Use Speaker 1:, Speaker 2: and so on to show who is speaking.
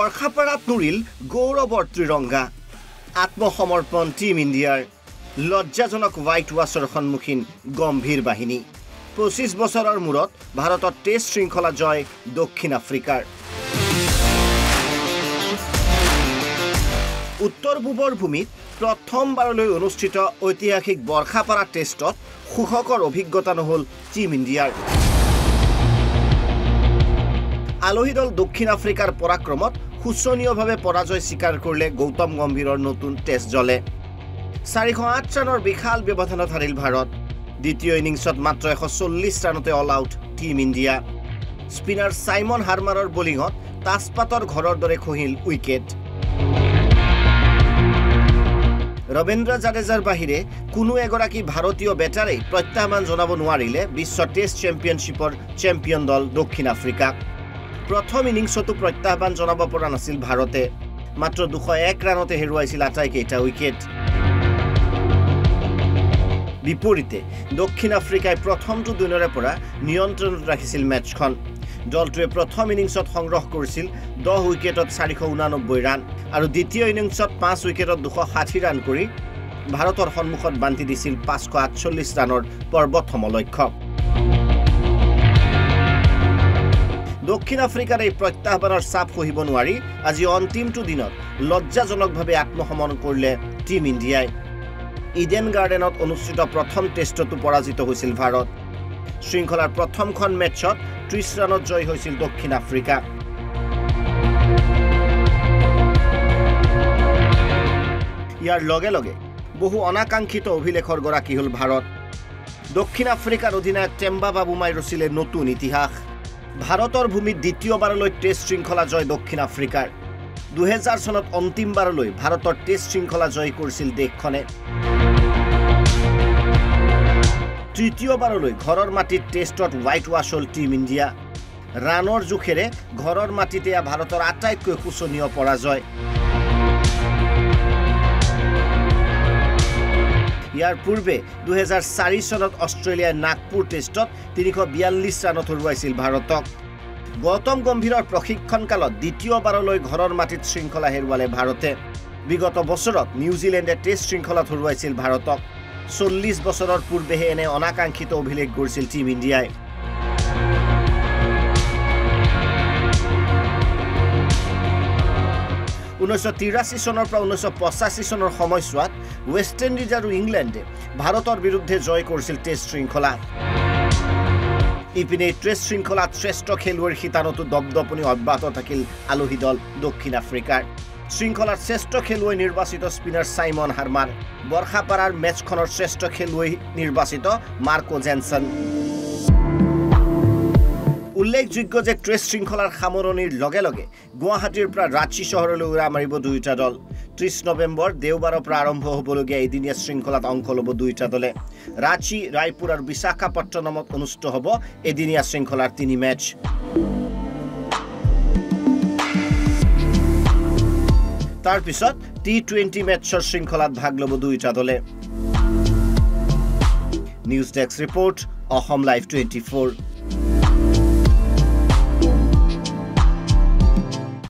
Speaker 1: বৰ্ষাপাৰাত নুৰিল গৌৰৱৰ ত্ৰিৰংগা আত্মসমৰ্পণ টিম ইণ্ডিয়াৰ লজ্জাজনক হোৱাইট ৱাছৰ সন্মুখীন গম্ভীৰ বাহিনী 25 বছৰৰ মূৰত ভাৰতত টেষ্ট শৃংখলা জয় দক্ষিণ আফ্ৰিকাৰ উত্তৰ পূবৰ ভূমিত প্ৰথমবাৰলৈ অনুষ্ঠিত ঐতিহাসিক বৰ্ষাপাৰা টেষ্টত সুখকৰ অভিজ্ঞতা নহল টিম ইণ্ডিয়াৰ আলোহী দল দক্ষিণ আফ্ৰিকাৰ পৰাক্ৰমত শোচনীয়ভাৱে পৰাজয় স্বীকাৰ কৰিলে গৌতম গম্ভীৰৰ নতুন টেষ্ট জলে 408 ৰানৰ বিশাল ব্যৱধানত হাৰিল ভাৰত দ্বিতীয় ইনিংছত মাত্ৰ 140 ৰানতে all out team India spinner Simon হাৰমাৰৰ বলিঙত তাজপাতৰ ঘৰৰ দৰে খহিল উইকেট ৰবীন্দ্ৰ জাদেজাৰ বাহিৰে কোনো এগৰাকী ভাৰতীয় বেটাৰে প্ৰত্যাহ্বান জনাব নোৱাৰিলে বিশ্ব টেষ্ট চেম্পিয়নশ্বিপৰ চেম্পিয়ন দল দক্ষিণ আফ্ৰিকা প্ৰথম ইনিংছতো প্ৰত্যাহ্বান জনাব পৰা নাছিল ভাৰতে মাত্ৰ 201 ৰানতে হেৰুৱাইছিল আটাইকেইটা উইকেট বিপৰীতে দক্ষিণ আফ্ৰিকাই প্ৰথমটো দিনৰে পৰা নিয়ন্ত্ৰণত ৰাখিছিল মেচখন দলটোৱে প্ৰথম ইনিংছত সংগ্ৰহ কৰিছিল 10 উইকেটত 489 ৰান আৰু দ্বিতীয় ইনিংছত 5 উইকেটত 260 ৰান কৰি ভাৰতৰ সন্মুখত বান্ধি দিছিল 548 ৰানৰ পৰ্বত সমলক্ষ্য দক্ষিণ আফ্ৰিকাৰ এই প্ৰত্যাহ্বানৰ চাপ সহিব নোৱাৰি আজি অন্তিমটো দিনত লজ্জাজনকভাৱে আত্মসমৰ্পণ কৰিলে টিম ইণ্ডিয়াই ইডেন গাৰ্ডেনত অনুষ্ঠিত প্ৰথম টেষ্টতো পৰাজিত হৈছিল ভাৰত শৃংখলাৰ প্ৰথমখন মেচত 30 ৰানত জয় হৈছিল দক্ষিণ আফ্ৰিকা ইয়াৰ লগে লগে বহু অনাকাংক্ষিত অভিলেখৰ গৰাকী হল ভাৰত দক্ষিণ আফ্ৰিকাৰ অধিনায়ক টেম্বা বাবুমাই ৰচিলে নতুন ইতিহাস ভাৰতৰ ভূমিত দ্বিতীয়বাৰলৈ টেষ্ট শৃংখলা জয় দক্ষিণ আফ্ৰিকাৰ 2000 চনত অন্তিমবাৰলৈ ভাৰতৰ টেষ্ট শৃংখলা জয় কৰিছিল দেশখনে তৃতীয়বাৰলৈ ঘৰৰ মাটিত টেষ্টত হোৱাইট ৱাছ হল টিম ইণ্ডিয়া ৰানৰ জোখেৰে ঘৰৰ মাটিতে ভাৰতৰ আটাইতকৈ শোচনীয় পৰাজয় ইয়াৰ পূৰ্বে 2004 চনত অষ্ট্ৰেলিয়াৰ নাগপুৰ টেষ্টত 342 ৰানত হৰুৱাইছিল ভাৰতক গৌতম গম্ভীৰৰ প্ৰশিক্ষণ কালত দ্বিতীয়বাৰলৈ ঘৰৰ মাটিত শৃংখলা হেৰুৱালে ভাৰতে বিগত বছৰত নিউজিলেণ্ডে টেষ্ট শৃংখলাত হৰুৱাইছিল ভাৰতক 40 বছৰৰ পূৰ্বেহে এনে অনাকাংক্ষিত অভিলেখ গঢ়িছিল টিম ইণ্ডিয়াই উনৈশ 1983 চনৰ পৰা 1985 চনৰ সময়ছোৱাত ৱেষ্ট ইণ্ডিজ আৰু ইংলেণ্ডে ভাৰতৰ বিৰুদ্ধে জয় কৰিছিল টেষ্ট শৃংখলা ইপিনে টেষ্ট শৃংখলাত শ্ৰেষ্ঠ খেলুৱৈৰ শিতানতো দপদপনি অব্যাহত থাকিল আলোহী দল দক্ষিণ আফ্ৰিকাৰ শৃংখলাৰ শ্ৰেষ্ঠ খেলুৱৈ নিৰ্বাচিত স্পিনাৰ সাইমন হাৰমাৰ বৰ্ষাপাৰাৰ মেচখনৰ শ্ৰেষ্ঠ খেলুৱৈ নিৰ্বাচিত মাৰ্কো জেনসন উল্লেখযোগ্য যে টেষ্ট শৃংখলাৰ সামৰণিৰ লগে লগে গুৱাহাটীৰ পৰা ৰাঁচী চহৰলৈ উৰা মাৰিব দুয়োটা দল 30 নৱেম্বৰ দেওবাৰৰ পৰা আৰম্ভ হ'বলগীয়া এদিনীয়া শৃংখলাত অংশ ল'ব দুয়োটা দলে ৰাঁচী ৰায়পুৰ আৰু বিশাখাপট্টনমত অনুষ্ঠিত হ'ব এদিনীয়া শৃংখলাৰ 3 মেচ তাৰ পিছত T20 মেচৰ শৃংখলাত ভাগ ল'ব দুয়োটা দলে news desk report Assam live 24